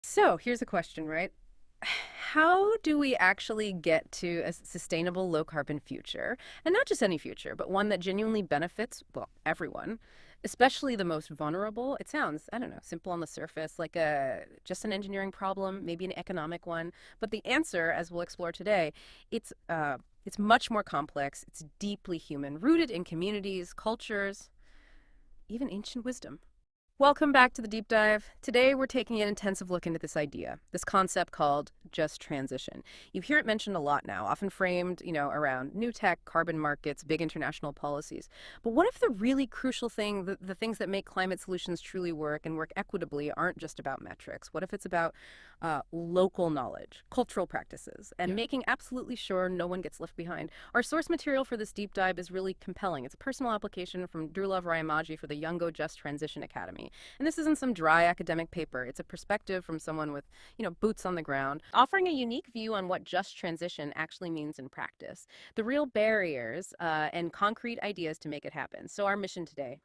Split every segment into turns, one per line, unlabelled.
So here's a question, right? How do we actually get to a sustainable low carbon future? And not just any future, but one that genuinely benefits, well, everyone, especially the most vulnerable. It sounds, I don't know, simple on the surface, like a just an engineering problem, maybe an economic one. But the answer, as we'll explore today, it's much more complex. It's deeply human, rooted in communities, cultures, even ancient wisdom. Welcome back to the deep dive. Today we're taking an intensive look into this idea, this concept called just transition. You hear it mentioned a lot now, often framed, around new tech, carbon markets, big international policies. But what if the really crucial thing, the things that make climate solutions truly work and work equitably aren't just about metrics? What if it's about local knowledge, cultural practices, and
Yeah.
making absolutely sure no one gets left behind? Our source material for this deep dive is really compelling. It's a personal application from Durlav Rayamaji for the YOUNGO Just Transition Academy. And this isn't some dry academic paper. It's a perspective from someone with, boots on the ground, offering a unique view on what just transition actually means in practice, the real barriers and concrete ideas to make it happen. So our mission today: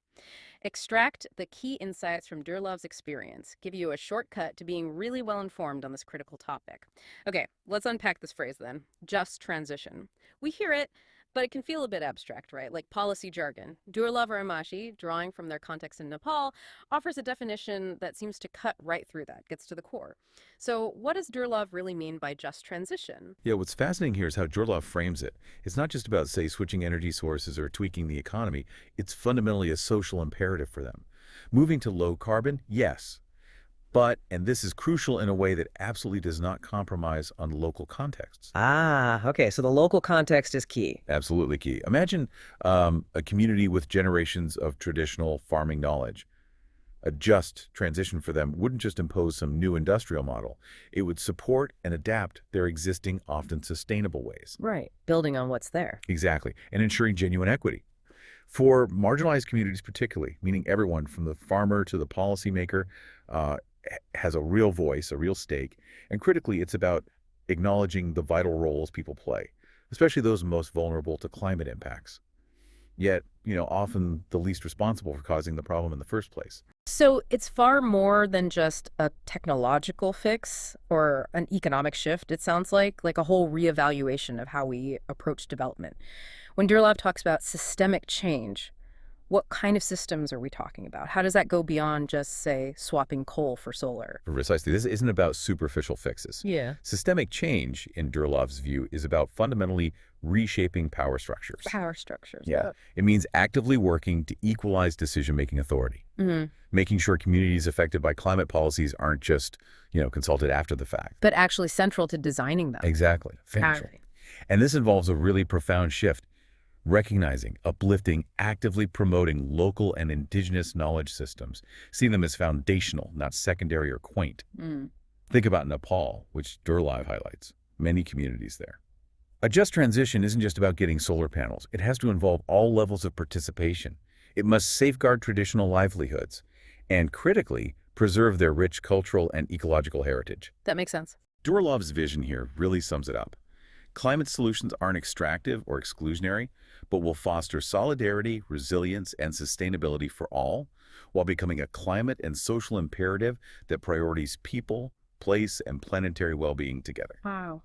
extract the key insights from Durlov's experience, give you a shortcut to being really well informed on this critical topic. Okay, let's unpack this phrase then. Just transition. We hear it, but it can feel a bit abstract, right? Like policy jargon. Durlov Ramashi, drawing from their context in Nepal, offers a definition that seems to cut right through that, gets to the core. So, what does Durlov really mean by just transition?
Yeah, what's fascinating here is how Jurlov frames it. It's not just about, say, switching energy sources or tweaking the economy. It's fundamentally a social imperative for them. Moving to low carbon, yes. But, and this is crucial in a way that absolutely does not compromise on local contexts.
Ah, okay. So the local context is key.
Absolutely key. Imagine a community with generations of traditional farming knowledge. A just transition for them wouldn't just impose some new industrial model. It would support and adapt their existing, often sustainable ways.
Right. Building on what's there.
Exactly. And ensuring genuine equity. For marginalized communities particularly, meaning everyone from the farmer to the policymaker has a real voice, a real stake. And critically, it's about acknowledging the vital roles people play, especially those most vulnerable to climate impacts. Yet, often the least responsible for causing the problem in the first place.
So it's far more than just a technological fix or an economic shift, it sounds like a whole reevaluation of how we approach development. When Durlov talks about systemic change, what kind of systems are we talking about? How does that go beyond just, say, swapping coal for solar?
Precisely. This isn't about superficial fixes.
Yeah.
Systemic change, in Durlov's view, is about fundamentally reshaping power structures.
Power structures.
Yeah. It means actively working to equalize decision-making authority,
Hmm.
making sure communities affected by climate policies aren't just, consulted after the fact.
But actually central to designing them.
Exactly.
All
Factual.
right.
And this involves a really profound shift, recognizing, uplifting, actively promoting local and indigenous knowledge systems, seeing them as foundational, not secondary or quaint.
Mm.
Think about Nepal, which Durlive highlights, many communities there. A just transition isn't just about getting solar panels. It has to involve all levels of participation. It must safeguard traditional livelihoods and, critically, preserve their rich cultural and ecological heritage.
That makes sense.
Durlov's vision here really sums it up. Climate solutions aren't extractive or exclusionary, but will foster solidarity, resilience, and sustainability for all, while becoming a climate and social imperative that priorities people, place, and planetary well-being together.
Wow.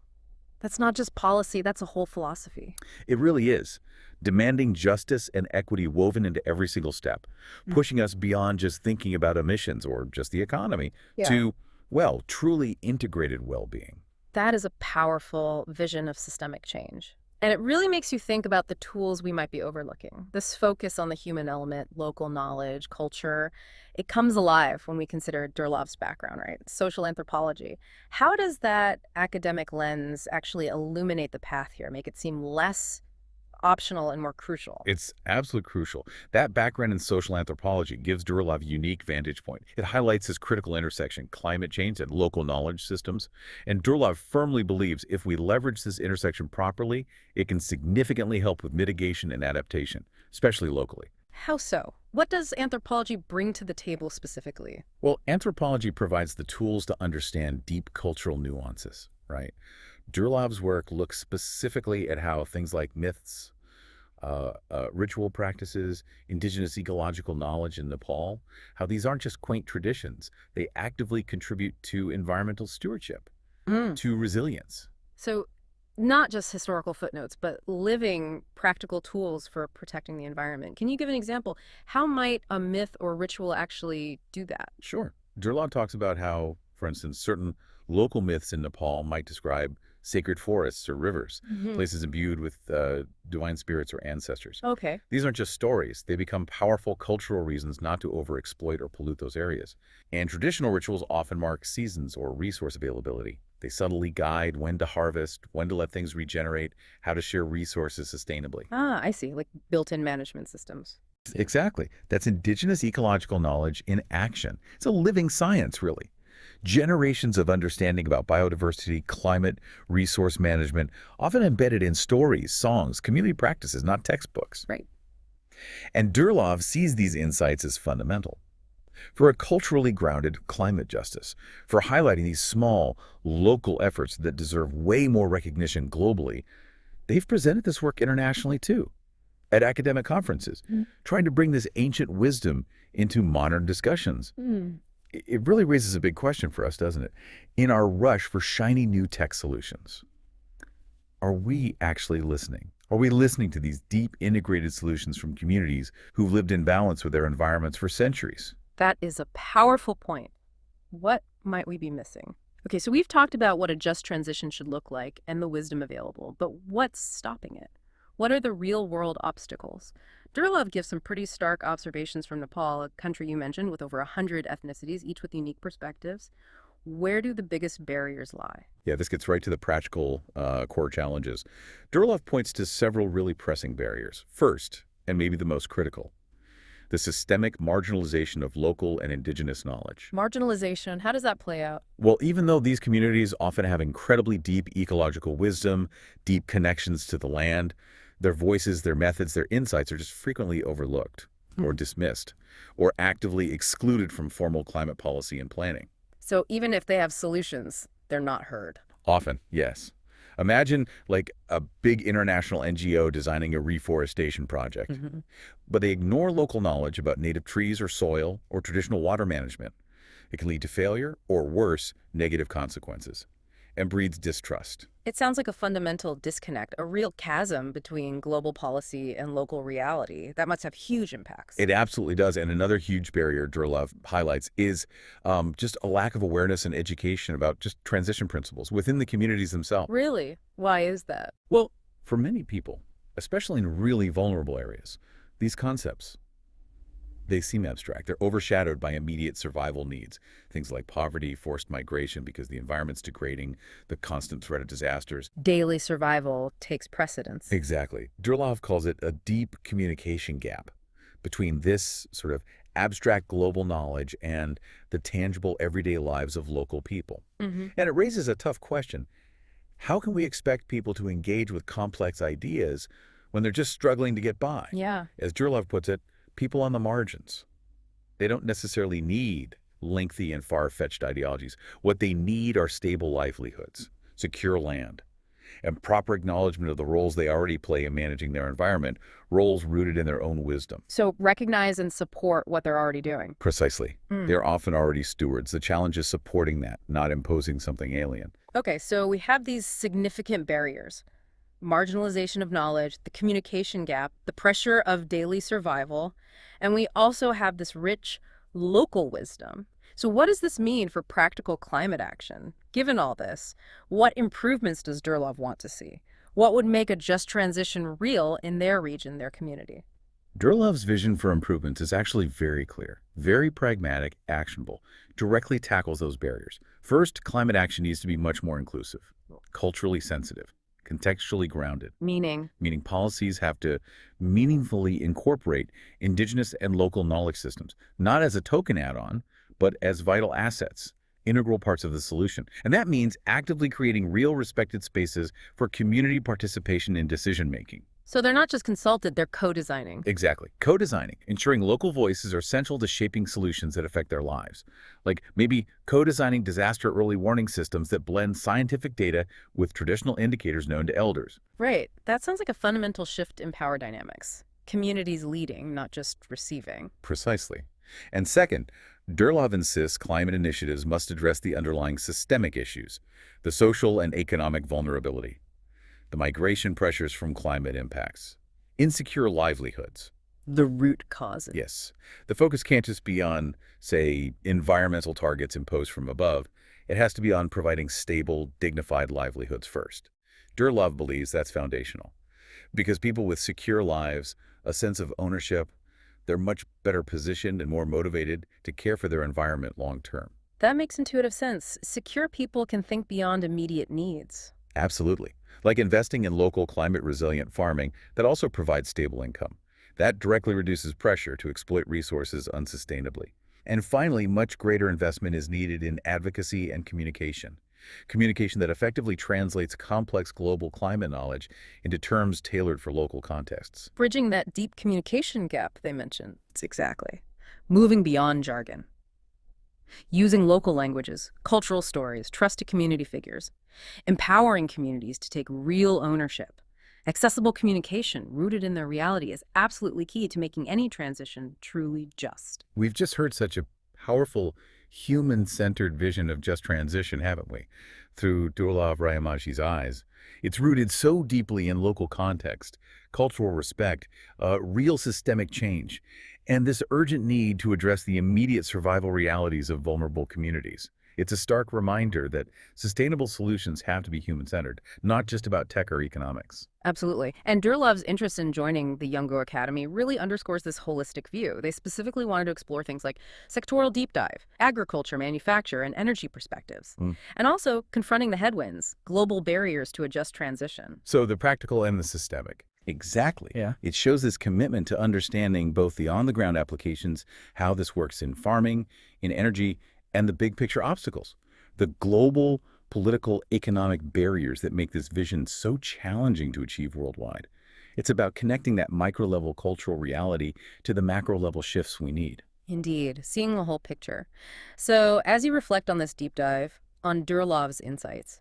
That's not just policy, that's a whole philosophy.
It really is, demanding justice and equity woven into every single step,
Mm.
pushing us beyond just thinking about emissions or just the economy
Yeah.
to, well, truly integrated well-being.
That is a powerful vision of systemic change. And it really makes you think about the tools we might be overlooking. This focus on the human element, local knowledge, culture, it comes alive when we consider Durlov's background, right? Social anthropology. How does that academic lens actually illuminate the path here, make it seem less optional and more crucial?
It's absolutely crucial. That background in social anthropology gives Durlov a unique vantage point. It highlights this critical intersection, climate change and local knowledge systems. And Durlov firmly believes if we leverage this intersection properly, it can significantly help with mitigation and adaptation, especially locally.
How so? What does anthropology bring to the table specifically?
Well, anthropology provides the tools to understand deep cultural nuances, right? Durlov's work looks specifically at how things like myths, ritual practices, indigenous ecological knowledge in Nepal, how these aren't just quaint traditions. They actively contribute to environmental stewardship,
Mm.
to resilience.
So, not just historical footnotes, but living practical tools for protecting the environment. Can you give an example? How might a myth or ritual actually do that?
Sure. Durlov talks about how, for instance, certain local myths in Nepal might describe sacred forests or rivers,
Hmm.
places imbued with divine spirits or ancestors.
Okay.
These aren't just stories. They become powerful cultural reasons not to overexploit or pollute those areas. And traditional rituals often mark seasons or resource availability. They subtly guide when to harvest, when to let things regenerate, how to share resources sustainably.
Ah, I see, like built-in management systems.
Exactly. That's indigenous ecological knowledge in action. It's a living science, really. Generations of understanding about biodiversity, climate, resource management, often embedded in stories, songs, community practices, not textbooks.
Right.
And Durlov sees these insights as fundamental for a culturally grounded climate justice, for highlighting these small, local efforts that deserve way more recognition globally. They've presented this work internationally too, at academic conferences, trying to bring this ancient wisdom into modern discussions.
Mm.
It really raises a big question for us, doesn't it? In our rush for shiny new tech solutions, are we actually listening? Are we listening to these deep integrated solutions from communities who've lived in balance with their environments for centuries?
That is a powerful point. What might we be missing? Okay, so we've talked about what a just transition should look like and the wisdom available, but what's stopping it? What are the real world obstacles? Durlov gives some pretty stark observations from Nepal, a country you mentioned with over 100 ethnicities, each with unique perspectives. Where do the biggest barriers lie?
Yeah, this gets right to the practical core challenges. Durlov points to several really pressing barriers. First, and maybe the most critical, the systemic marginalization of local and indigenous knowledge.
Marginalization, how does that play out?
Well, even though these communities often have incredibly deep ecological wisdom, deep connections to the land, their voices, their methods, their insights are just frequently overlooked or dismissed or actively excluded from formal climate policy and planning.
So even if they have solutions, they're not heard.
Often, yes. Imagine like a big international NGO designing a reforestation project,
Hmm.
but they ignore local knowledge about native trees or soil or traditional water management. It can lead to failure or worse, negative consequences, and breeds distrust.
It sounds like a fundamental disconnect, a real chasm between global policy and local reality. That must have huge impacts.
It absolutely does. And another huge barrier Durlov highlights is just a lack of awareness and education about just transition principles within the communities themselves.
Really? Why is that?
Well, for many people, especially in really vulnerable areas, these concepts, they seem abstract. They're overshadowed by immediate survival needs. Things like poverty, forced migration because the environment's degrading, the constant threat of disasters.
Daily survival takes precedence.
Exactly. Durlov calls it a deep communication gap between this sort of abstract global knowledge and the tangible everyday lives of local people.
Hmm.
And it raises a tough question. How can we expect people to engage with complex ideas when they're just struggling to get by?
Yeah.
As Durlov puts it, people on the margins. They don't necessarily need lengthy and far-fetched ideologies. What they need are stable livelihoods, secure land, and proper acknowledgement of the roles they already play in managing their environment, roles rooted in their own wisdom.
So recognize and support what they're already doing.
Precisely.
Mm.
They're often already stewards. The challenge is supporting that, not imposing something alien.
Okay, so we have these significant barriers. Marginalization of knowledge, the communication gap, the pressure of daily survival, and we also have this rich local wisdom. So what does this mean for practical climate action? Given all this, what improvements does Durlov want to see? What would make a just transition real in their region, their community?
Durlov's vision for improvements is actually very clear, very pragmatic, actionable, directly tackles those barriers. First, climate action needs to be much more inclusive, culturally sensitive, contextually grounded,
Meaning,
meaning policies have to meaningfully incorporate indigenous and local knowledge systems, not as a token add-on, but as vital assets, integral parts of the solution. And that means actively creating real respected spaces for community participation in decision-making.
So they're not just consulted, they're co-designing.
Exactly. Co-designing, ensuring local voices are central to shaping solutions that affect their lives. Like maybe co-designing disaster early warning systems that blend scientific data with traditional indicators known to elders.
Right. That sounds like a fundamental shift in power dynamics. Communities leading, not just receiving.
Precisely. And second, Durlov insists climate initiatives must address the underlying systemic issues, the social and economic vulnerability, the migration pressures from climate impacts, insecure livelihoods.
The root causes.
Yes, the focus can't just be on, say, environmental targets imposed from above. It has to be on providing stable, dignified livelihoods first. Durlov believes that's foundational, because people with secure lives, a sense of ownership, they're much better positioned and more motivated to care for their environment long term.
That makes intuitive sense. Secure people can think beyond immediate needs.
Absolutely. Like investing in local climate-resilient farming that also provides stable income. That directly reduces pressure to exploit resources unsustainably. And finally, much greater investment is needed in advocacy and communication. Communication that effectively translates complex global climate knowledge into terms tailored for local contexts.
Bridging that deep communication gap they mentioned. It's exactly. Moving beyond jargon. Using local languages, cultural stories, trusted community figures. Empowering communities to take real ownership. Accessible communication rooted in their reality is absolutely key to making any transition truly just.
We've just heard such a powerful, human-centered vision of just transition, haven't we? Through Durlov Rayamaji's eyes. It's rooted so deeply in local context, cultural respect, real systemic change, and this urgent need to address the immediate survival realities of vulnerable communities. It's a stark reminder that sustainable solutions have to be human-centered, not just about tech or economics.
Absolutely. And Durlov's interest in joining the YOUNGO Academy really underscores this holistic view. They specifically wanted to explore things like sectoral deep dive, agriculture, manufacture, and energy perspectives.
Mm.
And also confronting the headwinds, global barriers to a just transition.
So the practical and the systemic. Exactly.
Yeah.
It shows this commitment to understanding both the on-the-ground applications, how this works in farming, in energy, and the big picture obstacles, the global political economic barriers that make this vision so challenging to achieve worldwide. It's about connecting that micro-level cultural reality to the macro-level shifts we need.
Indeed, seeing the whole picture. So as you reflect on this deep dive, on Durlov's insights,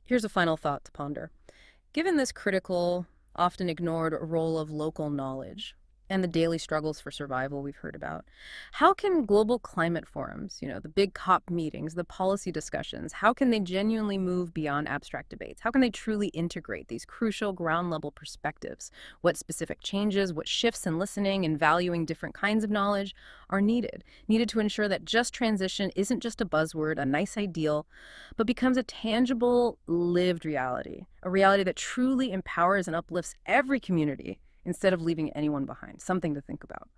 here's a final thought to ponder. Given this critical, often ignored role of local knowledge and the daily struggles for survival we've heard about, how can global climate forums, the big COP meetings, the policy discussions, how can they genuinely move beyond abstract debates? How can they truly integrate these crucial ground level perspectives? What specific changes, what shifts in listening and valuing different kinds of knowledge are needed to ensure that just transition isn't just a buzzword, a nice ideal, but becomes a tangible, lived reality, a reality that truly empowers and uplifts every community instead of leaving anyone behind. Something to think about.